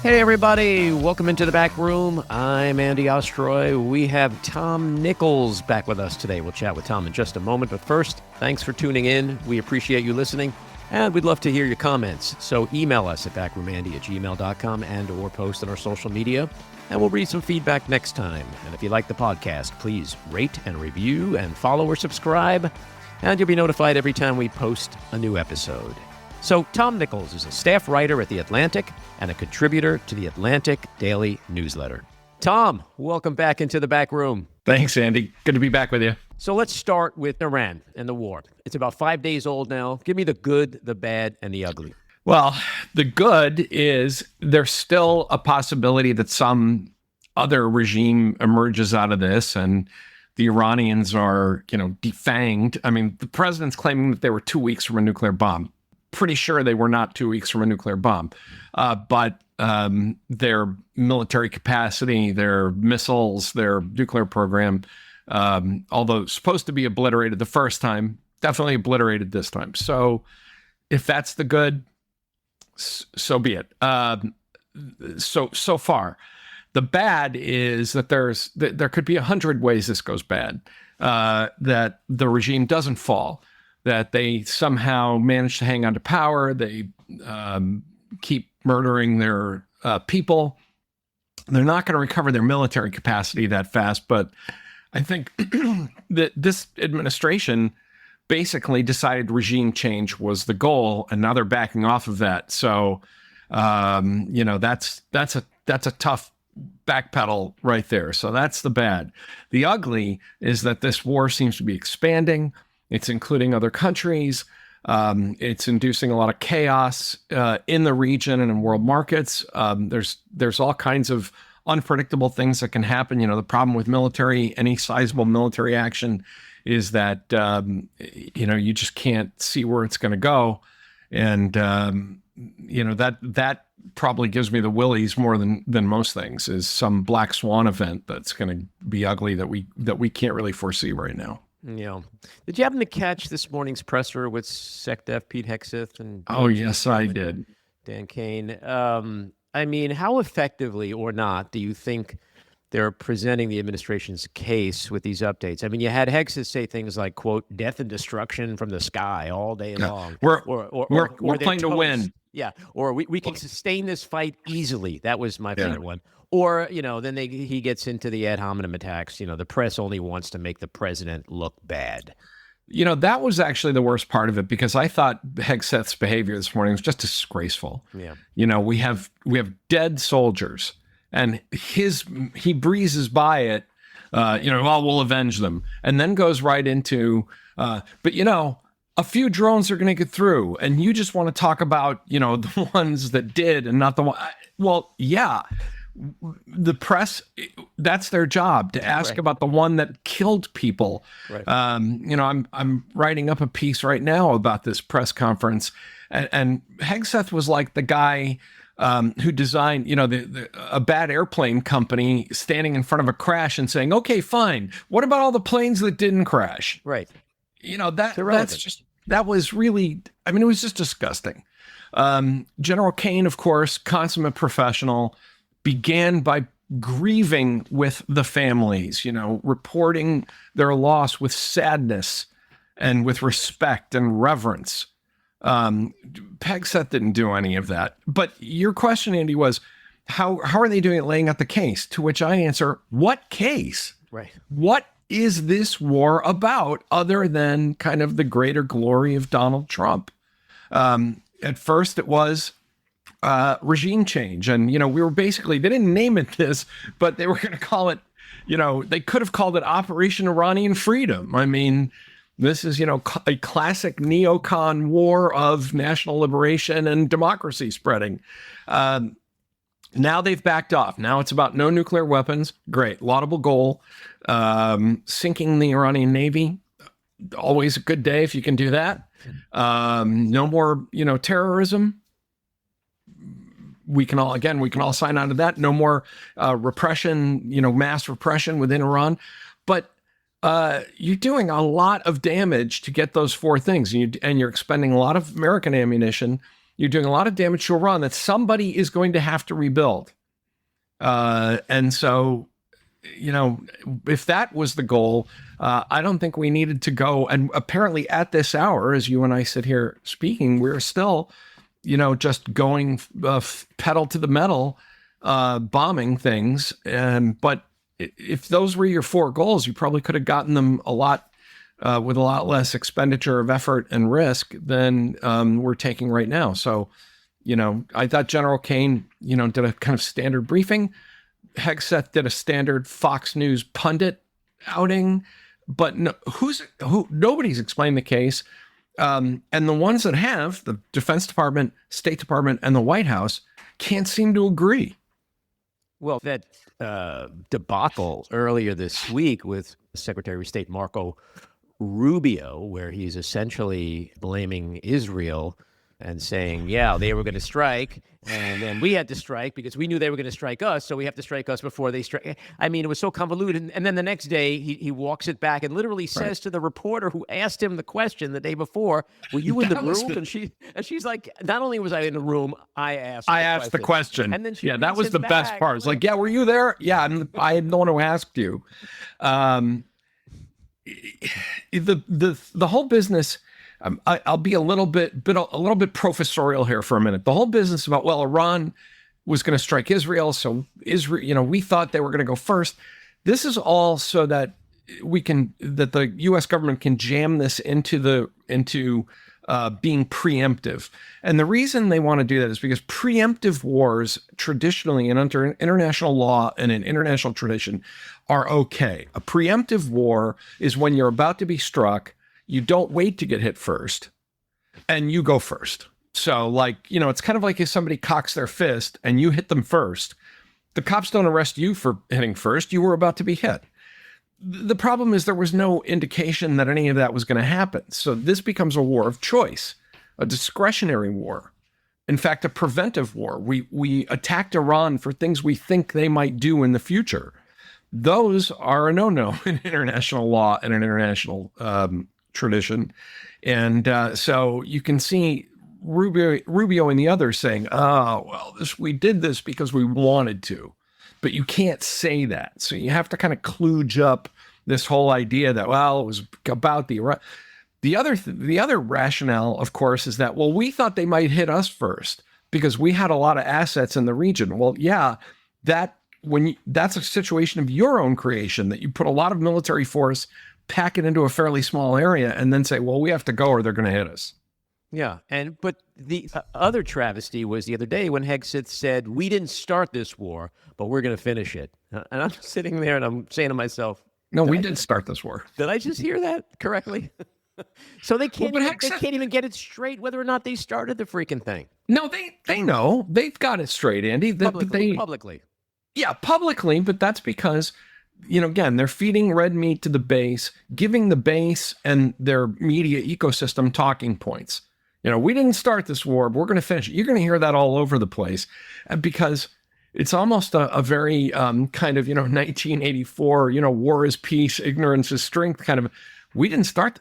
Hey everybody, welcome into the back room. I'm Andy Ostroy. We have Tom Nichols back with us today. We'll chat with Tom in just a moment, but first, thanks for tuning in. We appreciate you listening, and we'd love to hear your comments. So email us at backroomandy@gmail.com and or post on our social media, and we'll read some feedback next time. And if you like the podcast, please rate and review and follow or subscribe, and you'll be notified every time we post a new episode. So Tom Nichols is a staff writer at The Atlantic and a contributor to the Atlantic Daily Newsletter. Tom, welcome back into the back room. Thanks, Andy. Good to be back with you. So let's start with Iran and the war. It's about 5 days old now. Give me the good, the bad, and the ugly. Well, the good is there's still a possibility that some other regime emerges out of this and the Iranians are, defanged. I mean, the president's claiming that they were 2 weeks from a nuclear bomb. Pretty sure they were not 2 weeks from a nuclear bomb, but their military capacity, their missiles, their nuclear program, although supposed to be obliterated the first time, definitely obliterated this time. So if that's the good, so be it. So far. The bad is that there could be 100 ways this goes bad, that the regime doesn't fall, that they somehow manage to hang on to power. They keep murdering their people. They're not going to recover their military capacity that fast. But I think that this administration basically decided regime change was the goal, and now they're backing off of that. So, that's a tough backpedal right there. So that's the bad. The ugly is that this war seems to be expanding. It's including other countries. It's inducing a lot of chaos in the region and in world markets. There's all kinds of unpredictable things that can happen. The problem with any sizable military action is that, you just can't see where it's going to go. And, that probably gives me the willies more than most things, is some black swan event that's going to be ugly that we can't really foresee right now. Yeah. Did you happen to catch this morning's presser with SecDef Pete Hegseth and? Oh, yes, I did. Dan Kane. I mean, how effectively or not do you think they're presenting the administration's case with these updates? I mean, you had Hegseth say things like, quote, death and destruction from the sky all day long. We're playing to win. Yeah. Or we can sustain this fight easily. That was my favorite one. Or, then he gets into the ad hominem attacks. The press only wants to make the president look bad. That was actually the worst part of it, because I thought Hegseth's behavior this morning was just disgraceful. Yeah. We have dead soldiers, and he breezes by it. We'll avenge them, and then goes right into, a few drones are going to get through, and you just want to talk about, the ones that did and not the one. Well, yeah. The press, that's their job, to ask about the one that killed people. Right. I'm writing up a piece right now about this press conference, and Hegseth was like the guy who designed, a bad airplane company standing in front of a crash and saying, okay, fine. What about all the planes that didn't crash? Right. That was really, it was just disgusting. General Kane, of course, consummate professional, began by grieving with the families, reporting their loss with sadness and with respect and reverence. Hegseth didn't do any of that. But your question, Andy, was how are they doing it, laying out the case? To which I answer, what case? Right. What is this war about, other than kind of the greater glory of Donald Trump? At first it was regime change. And, we were basically, they didn't name it this, but they were going to call it, they could have called it Operation Iranian Freedom. I mean, this is, a classic neocon war of national liberation and democracy spreading. Now they've backed off. Now it's about no nuclear weapons. Great. Laudable goal. Sinking the Iranian Navy. Always a good day if you can do that. No more, terrorism. We can all sign on to that. No more repression, mass repression within Iran. But you're doing a lot of damage to get those four things, and you're expending a lot of American ammunition You're doing a lot of damage to Iran that somebody is going to have to rebuild. And so, if that was the goal, I don't think we needed to go. And apparently at this hour, as you and I sit here speaking, we're still, just going pedal to the metal, bombing things. But if those were your 4 goals, you probably could have gotten them a lot with a lot less expenditure of effort and risk than we're taking right now. So, I thought General Kane, did a kind of standard briefing. Hegseth did a standard Fox News pundit outing, but nobody's explained the case. And the ones that have, the Defense Department, State Department, and the White House, can't seem to agree. Well, that debacle earlier this week with Secretary of State Marco Rubio, where he's essentially blaming Israel and saying, yeah, they were going to strike, and then we had to strike because we knew they were going to strike us, so we have to strike us before they strike. I mean, it was so convoluted. And then the next day, he walks it back and literally says to the reporter who asked him the question the day before, were you in the room? And she's like, not only was I in the room, I asked the question. And then that was the best part. It's like, yeah, were you there? Yeah, I am the one who asked you. The whole business. I'll be a little bit professorial here for a minute. The whole business about, well, Iran was going to strike Israel, so Israel, we thought they were going to go first. This is all so that the U.S. government can jam this into being preemptive. And the reason they want to do that is because preemptive wars, traditionally and under international law and in international tradition, are okay. A preemptive war is when you're about to be struck. You don't wait to get hit first, and you go first. So, it's kind of like if somebody cocks their fist and you hit them first. The cops don't arrest you for hitting first. You were about to be hit. The problem is there was no indication that any of that was going to happen. So this becomes a war of choice, a discretionary war. In fact, a preventive war. We attacked Iran for things we think they might do in the future. Those are a no-no in international law and in international tradition. And so you can see Rubio and the others saying, we did this because we wanted to. But you can't say that. So you have to kind of kludge up this whole idea that, it was about the Iran. The other rationale, of course, is that, we thought they might hit us first because we had a lot of assets in the region. Well, yeah, that's a situation of your own creation, that you put a lot of military force, pack it into a fairly small area, and then say, we have to go or they're going to hit us. Yeah. But the other travesty was the other day when Hegseth said, we didn't start this war, but we're going to finish it. And I'm sitting there and I'm saying to myself, no, we did start this war. Did I just hear that correctly? So they can't even get it straight whether or not they started the freaking thing. No, they know. They've got it straight, Andy. Publicly. Yeah, publicly, but that's because, again, they're feeding red meat to the base, giving the base and their media ecosystem talking points. We didn't start this war, but we're going to finish it. You're going to hear that all over the place because it's almost a very kind of, 1984, war is peace, ignorance is strength kind of. We did start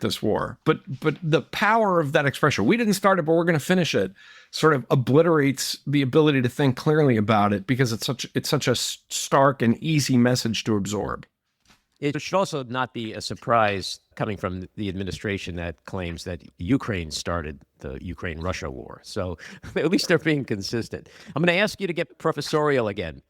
this war, but the power of that expression, we didn't start it, but we're going to finish it, sort of obliterates the ability to think clearly about it because it's such a stark and easy message to absorb. It should also not be a surprise coming from the administration that claims that Ukraine started the Ukraine-Russia war. So at least they're being consistent. I'm going to ask you to get professorial again.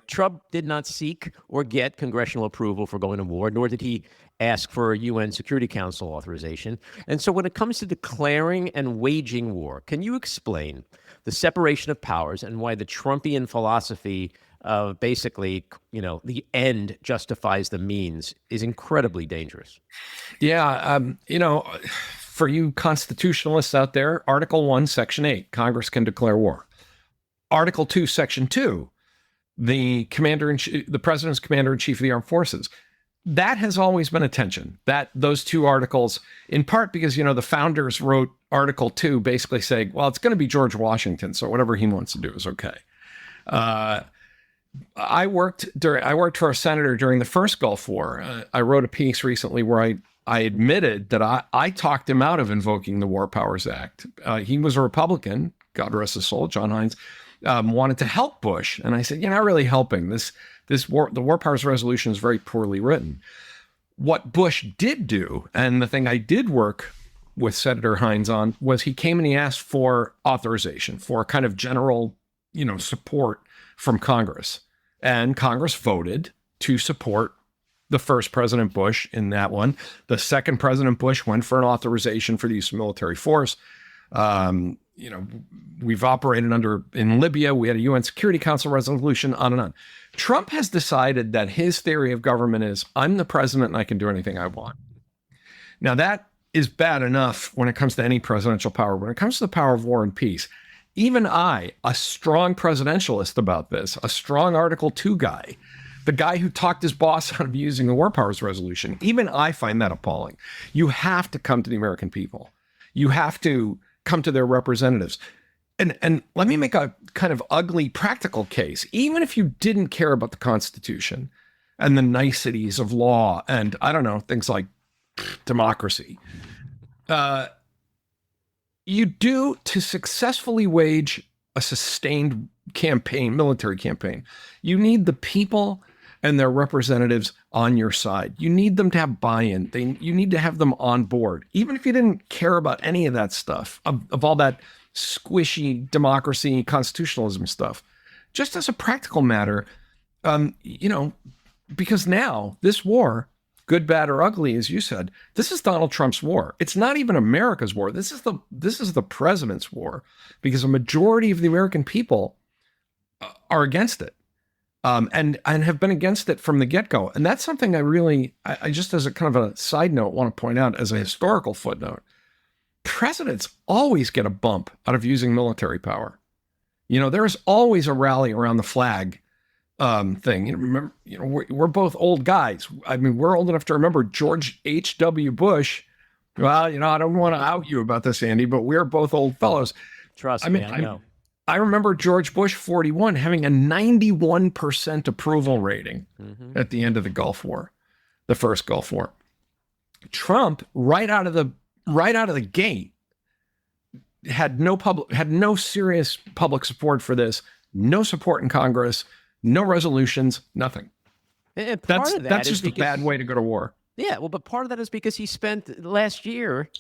Trump did not seek or get congressional approval for going to war, nor did he ask for a UN Security Council authorization. And so when it comes to declaring and waging war, can you explain the separation of powers and why the Trumpian philosophy of basically, the end justifies the means is incredibly dangerous? Yeah. For you constitutionalists out there, Article 1, Section 8, Congress can declare war. Article 2, Section 2, the president's commander-in-chief of the armed forces. That has always been a tension, those two articles, in part because, the founders wrote Article 2 basically saying, it's going to be George Washington, so whatever he wants to do is okay. I worked for a senator during the first Gulf War. I wrote a piece recently where I I admitted that I talked him out of invoking the War Powers Act. He was a Republican, God rest his soul, John Hines, wanted to help Bush. And I said, you're not really helping. The War Powers Resolution is very poorly written. What Bush did do, and the thing I did work with Senator Hines on, was he came and he asked for authorization, for kind of general, support from Congress. And Congress voted to support the first President Bush in that one. The second President Bush went for an authorization for the use of military force. We've operated in Libya. We had a UN Security Council resolution, on and on. Trump has decided that his theory of government is, I'm the president and I can do anything I want. Now, that is bad enough when it comes to any presidential power. When it comes to the power of war and peace, even I, a strong presidentialist about this, a strong Article 2 guy, the guy who talked his boss out of using the War Powers Resolution, even I find that appalling. You have to come to the American people. You have to come to their representatives. And let me make a kind of ugly practical case. Even if you didn't care about the Constitution and the niceties of law and, I don't know, things like democracy, you do, to successfully wage a sustained campaign, military campaign, you need the people and their representatives on your side. You need them to have buy-in. You need to have them on board. Even if you didn't care about any of that stuff, of all that squishy democracy, constitutionalism stuff, just as a practical matter, because now this war, good, bad, or ugly, as you said, this is Donald Trump's war. It's not even America's war. This is the president's war, because a majority of the American people are against it, and have been against it from the get-go. And that's something I just, as a kind of a side note, want to point out as a historical footnote. Presidents always get a bump out of using military power. There's always a rally around the flag thing. We're both old guys. I mean, we're old enough to remember George H.W. Bush. Well, I don't want to out you about this, Andy, but we're both old fellows. Trust me, I know. I remember George Bush 41 having a 91% approval rating at the end of the Gulf War, the first Gulf War. Trump, right out of the gate, had no serious public support for this, no support in Congress, no resolutions, nothing. And that's just a bad way to go to war. Yeah, well, but part of that is because he spent last year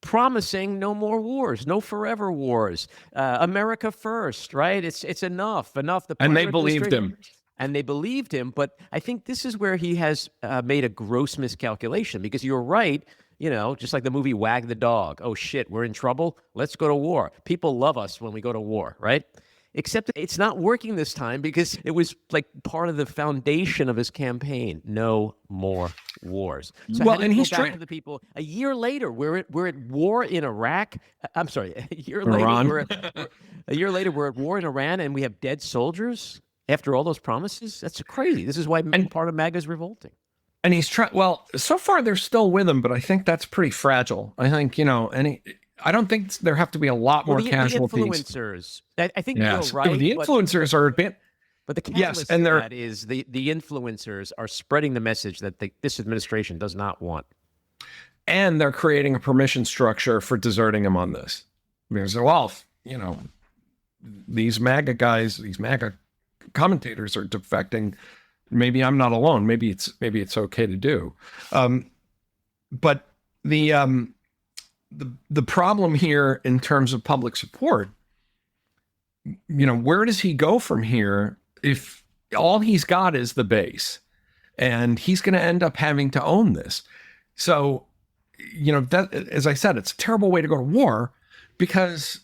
promising no more wars, no forever wars, America first, right? It's enough. And they believed him. And they believed him, but I think this is where he has made a gross miscalculation, because you're right. Just like the movie Wag the Dog. Oh, shit, we're in trouble. Let's go to war. People love us when we go to war, right? Except it's not working this time, because it was like part of the foundation of his campaign. No more wars. So and he's trying to the people. A year later, we're at war in Iraq. I'm sorry. A year later, we're at war in Iran, and we have dead soldiers after all those promises. That's crazy. This is why part of MAGA is revolting. And he's trying. Well, so far they're still with him, but I think that's pretty fragile. I think I don't think there have to be a lot more casualties. The influencers, I think you're right. The influencers are a bit. But the catalyst to that is the influencers are spreading the message that this administration does not want. And they're creating a permission structure for deserting him on this. Because, these MAGA guys, these MAGA commentators are defecting. Maybe I'm not alone. Maybe it's okay to do. But the problem here in terms of public support, where does he go from here if all he's got is the base, and he's going to end up having to own this? So, that, as I said, it's a terrible way to go to war, because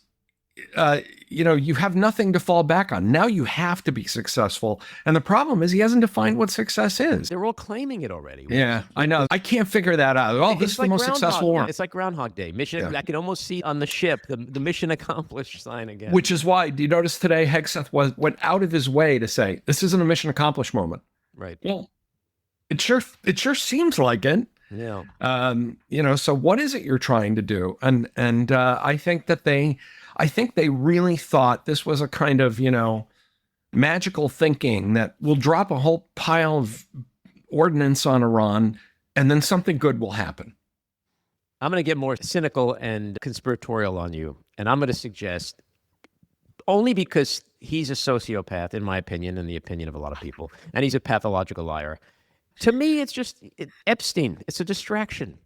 you have nothing to fall back on. Now you have to be successful. And the problem is he hasn't defined what success is. They're all claiming it already. Yeah, I know. I can't figure that out. Oh, this is the most successful war. It's like Groundhog Day. Mission. Yeah. I can almost see on the ship the mission accomplished sign again. Which is why, do you notice today Hegseth went out of his way to say, this isn't a mission accomplished moment. Right. Well, it sure seems like it. Yeah. So what is it you're trying to do? And I think they really thought this was a kind of, magical thinking that will drop a whole pile of ordnance on Iran and then something good will happen. I'm going to get more cynical and conspiratorial on you. And I'm going to suggest, only because he's a sociopath, in my opinion, and the opinion of a lot of people, and he's a pathological liar. To me, it's just Epstein. It's a distraction.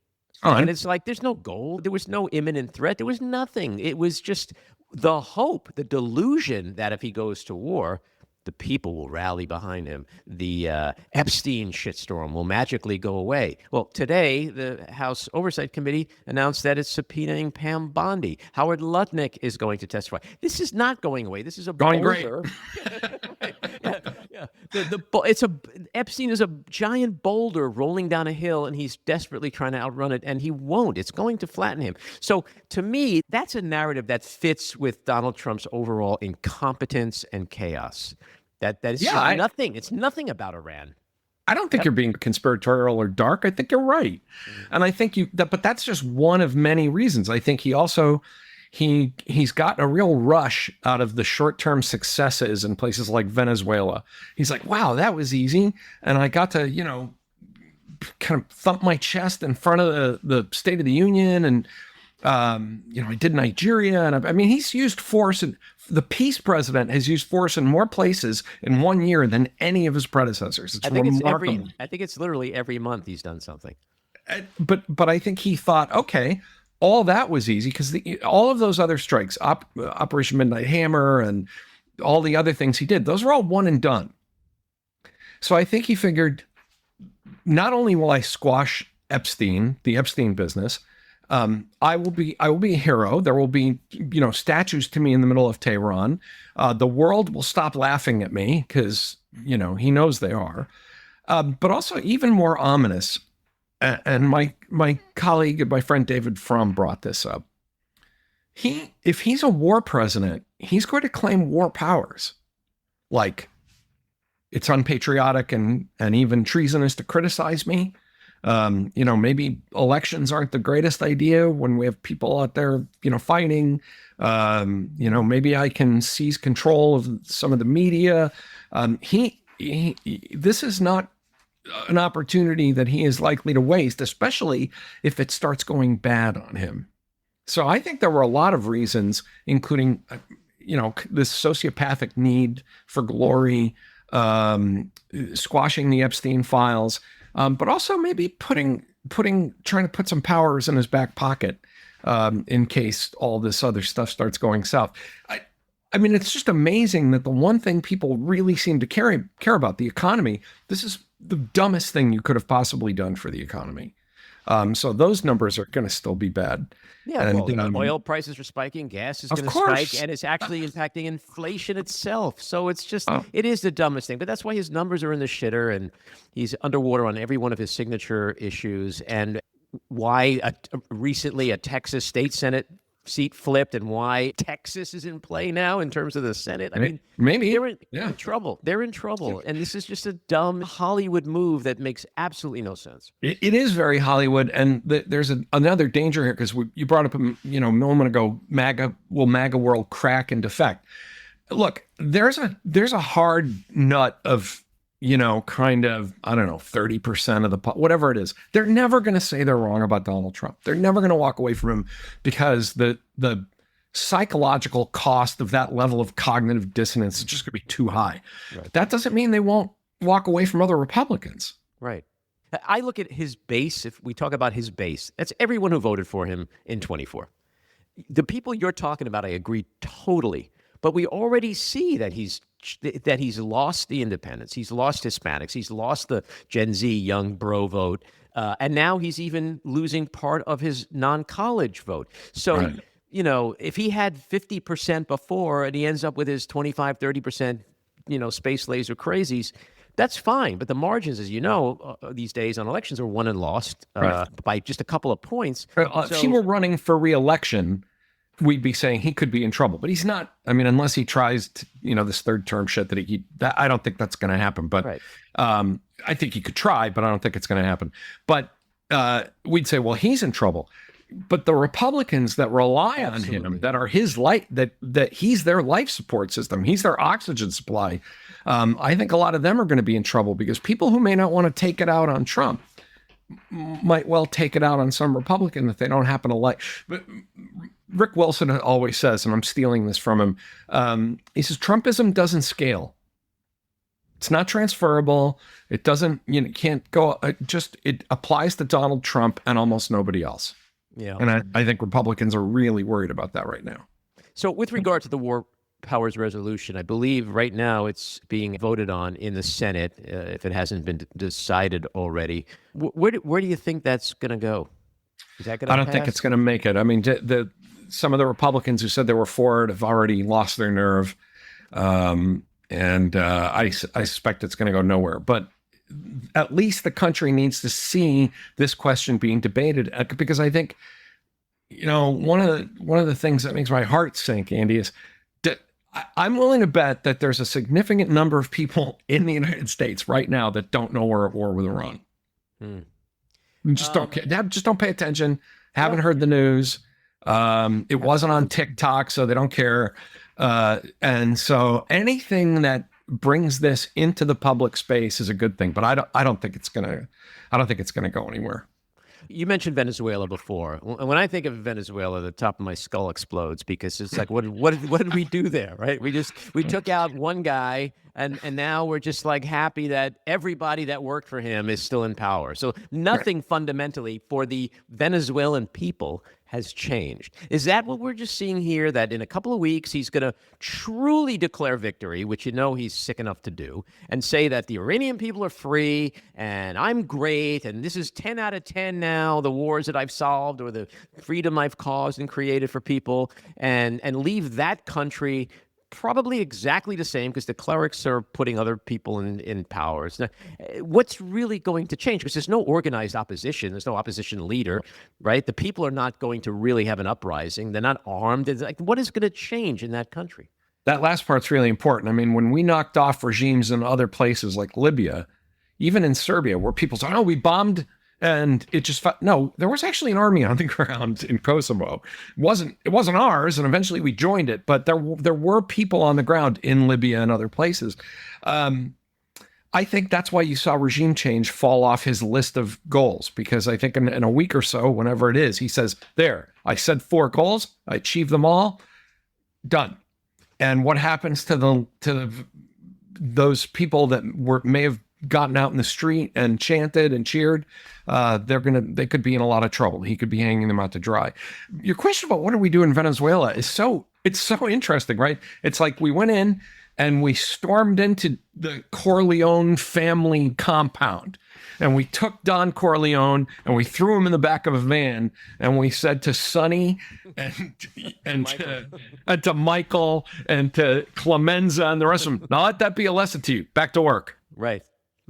All right. And it's like, there's no goal. There was no imminent threat. There was nothing. It was just the hope, the delusion that if he goes to war, the people will rally behind him. The Epstein shitstorm will magically go away. Well, today, the House Oversight Committee announced that it's subpoenaing Pam Bondi. Howard Lutnick is going to testify. This is not going away. This is a Going boulder. great. Yeah. Epstein is a giant boulder rolling down a hill, and he's desperately trying to outrun it, and he won't. It's going to flatten him. So to me, that's a narrative that fits with Donald Trump's overall incompetence and chaos. That is nothing. It's nothing about Iran. I don't think you're being conspiratorial or dark. I think you're right. And I think but that's just one of many reasons. I think he's gotten a real rush out of the short-term successes in places like Venezuela. He's like, wow, that was easy. And I got to, kind of thump my chest in front of the State of the Union. And, I did Nigeria. And I mean, he's used force, and the peace president has used force in more places in 1 year than any of his predecessors. It's remarkable. I think it's literally every month he's done something. But I think he thought, okay, all that was easy because all of those other strikes, Operation Midnight Hammer and all the other things he did, those were all one and done. So I think he figured, not only will I squash the Epstein business, I will be a hero. There will be, statues to me in the middle of Tehran. The world will stop laughing at me because, he knows they are. But also even more ominous, and my colleague and my friend David Frum brought this up. If he's a war president, he's going to claim war powers. Like, it's unpatriotic and even treasonous to criticize me. Maybe elections aren't the greatest idea when we have people out there, fighting. Maybe I can seize control of some of the media. This is not an opportunity that he is likely to waste, especially if it starts going bad on him. So I think there were a lot of reasons, including, this sociopathic need for glory, squashing the Epstein files, but also maybe trying to put some powers in his back pocket in case all this other stuff starts going south. I mean, it's just amazing that the one thing people really seem to care about, the economy, this is the dumbest thing you could have possibly done for the economy. So those numbers are going to still be bad. Yeah, and, oil prices are spiking, gas is going to spike, and it's actually impacting inflation itself. So it's just, it is the dumbest thing. But that's why his numbers are in the shitter, and he's underwater on every one of his signature issues, and why recently a Texas state Senate seat flipped, and why Texas is in play now in terms of the Senate. I mean, maybe they're in trouble. They're in trouble. And this is just a dumb Hollywood move that makes absolutely no sense. It is very Hollywood. And there's another danger here, because you brought up, a moment ago, will MAGA world crack and defect? Look, there's a hard nut of, kind of, 30% of whatever it is. They're never going to say they're wrong about Donald Trump. They're never going to walk away from him, because the psychological cost of that level of cognitive dissonance is just going to be too high. Right. That doesn't mean they won't walk away from other Republicans. Right. I look at his base. If we talk about his base, that's everyone who voted for him in 24. The people you're talking about, I agree totally. But we already see that he's lost the independents, he's lost Hispanics, he's lost the Gen Z young bro vote, and now he's even losing part of his non-college vote. So, right. If he had 50% before and he ends up with his 25, 30%, space laser crazies, that's fine. But the margins, as you know, these days on elections are won and lost by just a couple of points. If he were running for re-election, we'd be saying he could be in trouble, but he's not. I mean, unless he tries to, this third term shit that I don't think that's going to happen. But right. I think he could try, but I don't think it's going to happen. But we'd say, well, he's in trouble. But the Republicans that rely on him, that are his life, that he's their life support system, he's their oxygen supply. I think a lot of them are going to be in trouble, because people who may not want to take it out on Trump might well take it out on some Republican that they don't happen to like. But Rick Wilson always says, and I'm stealing this from him, he says, Trumpism doesn't scale. It's not transferable. It doesn't, can't go, it applies to Donald Trump and almost nobody else. Yeah. And I think Republicans are really worried about that right now. So with regard to the War Powers Resolution, I believe right now it's being voted on in the Senate, if it hasn't been decided already. Where do you think that's going to go? Is that going to I don't think it's going to make it. I mean, some of the Republicans who said they were for it have already lost their nerve. And I suspect it's going to go nowhere. But at least the country needs to see this question being debated, because I think, one of the things that makes my heart sink, Andy, is that I'm willing to bet that there's a significant number of people in the United States right now that don't know we're at war with Iran. Just don't care. Just don't pay attention. Haven't heard the news. It wasn't on TikTok, so they don't care. And so anything that brings this into the public space is a good thing, but I don't think it's gonna go anywhere. You mentioned Venezuela before. When I think of Venezuela, the top of my skull explodes, because it's like, what did we do there, right? We took out one guy, and now we're just like happy that everybody that worked for him is still in power. So nothing fundamentally for the Venezuelan people has changed. Is that what we're just seeing here, that in a couple of weeks he's going to truly declare victory, which he's sick enough to do, and say that the Iranian people are free and I'm great and this is 10 out of 10 now, the wars that I've solved or the freedom I've caused and created for people, and leave that country probably exactly the same, because the clerics are putting other people in power. Now, what's really going to change? Because there's no organized opposition. There's no opposition leader, right? The people are not going to really have an uprising. They're not armed. It's like, what is going to change in that country? That last part's really important. I mean, when we knocked off regimes in other places like Libya, even in Serbia, where people say, oh, we bombed, and it just no, there was actually an army on the ground in Kosovo. It wasn't ours, and eventually we joined it, but there were people on the ground in Libya and other places. I think that's why you saw regime change fall off his list of goals, because I think in a week or so, whenever it is, he says, there, I said 4 goals, I achieved them all, done. And what happens to those people that may have gotten out in the street and chanted and cheered, they could be in a lot of trouble. He could be hanging them out to dry. Your question about what do we do in Venezuela is it's so interesting, right? It's like we went in and we stormed into the Corleone family compound, and we took Don Corleone and we threw him in the back of a van, and we said to Sonny and to Michael and to Clemenza and the rest of them, now let that be a lesson to you. Back to work. Right.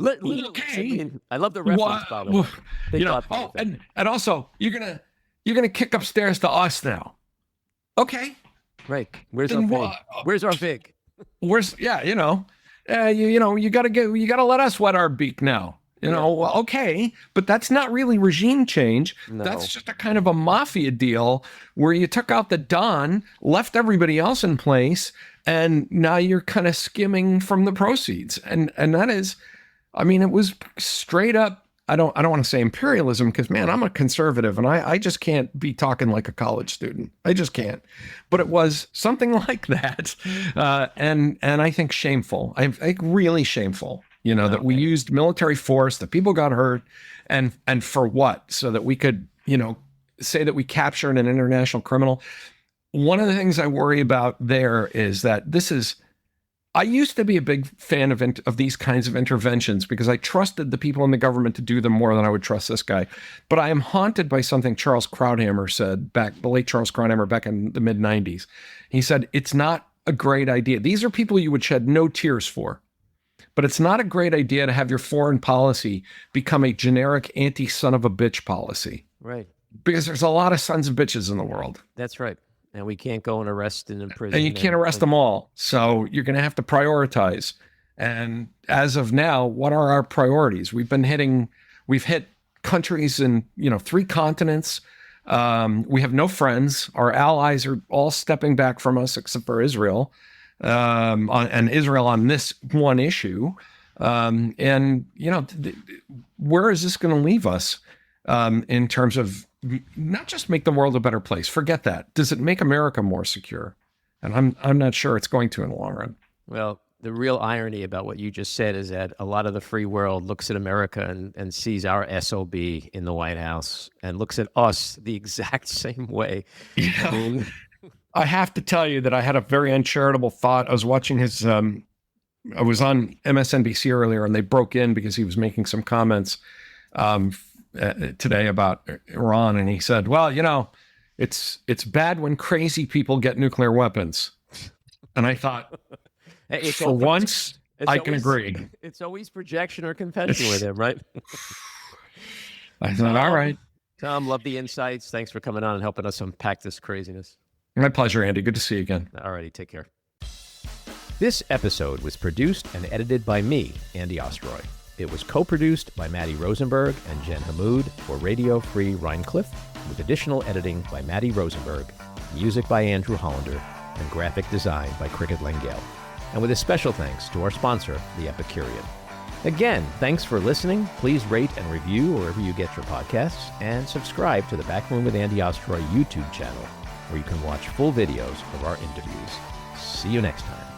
Okay. I love the reference, by the way. And also you're gonna kick upstairs to us now. Okay. Right. Where's our fig? Where's our fig? You gotta let us wet our beak now. Okay, but that's not really regime change. No. That's just a kind of a mafia deal where you took out the Don, left everybody else in place, and now you're kind of skimming from the proceeds. And that is, I mean, it was straight up, I don't want to say imperialism, because, man, I'm a conservative and I just can't be talking like a college student. I just can't. But it was something like that. And I think shameful. I think really shameful, that we used military force, that people got hurt, and for what? So that we could, say that we captured an international criminal. One of the things I worry about there is that I used to be a big fan of these kinds of interventions because I trusted the people in the government to do them more than I would trust this guy. But I am haunted by something Charles Krauthammer said the late Charles Krauthammer back in the mid-90s. He said, it's not a great idea. These are people you would shed no tears for. But it's not a great idea to have your foreign policy become a generic anti-son of a bitch policy. Right. Because there's a lot of sons of bitches in the world. That's right. And we can't go and arrest and imprison. And you can't arrest them all. So you're going to have to prioritize. And as of now, what are our priorities? We've hit countries in, 3 continents. We have no friends. Our allies are all stepping back from us, except for Israel, and Israel on this one issue. Where is this going to leave us? in terms of not just make the world a better place. Forget that. Does it make America more secure? And I'm not sure it's going to in the long run. Well, the real irony about what you just said is that a lot of the free world looks at America and sees our SOB in the White House and looks at us the exact same way. Yeah. I have to tell you that I had a very uncharitable thought. I was watching his, I was on MSNBC earlier, and they broke in because he was making some comments today about Iran. And he said, well, you know, it's bad when crazy people get nuclear weapons. And I thought, for once, I can agree. It's always projection or convention with him, right? I thought, all right. Tom, love the insights. Thanks for coming on and helping us unpack this craziness. My pleasure, Andy. Good to see you again. All righty, take care. This episode was produced and edited by me, Andy Ostroy. It was co-produced by Matty Rosenberg and Jen Hammoud for Radio Free Rhiniecliff, with additional editing by Matty Rosenberg, music by Andrew Hollander, and graphic design by Cricket Lengyel. And with a special thanks to our sponsor, The Epicurean. Again, thanks for listening. Please rate and review wherever you get your podcasts, and subscribe to the Backroom with Andy Ostroy YouTube channel, where you can watch full videos of our interviews. See you next time.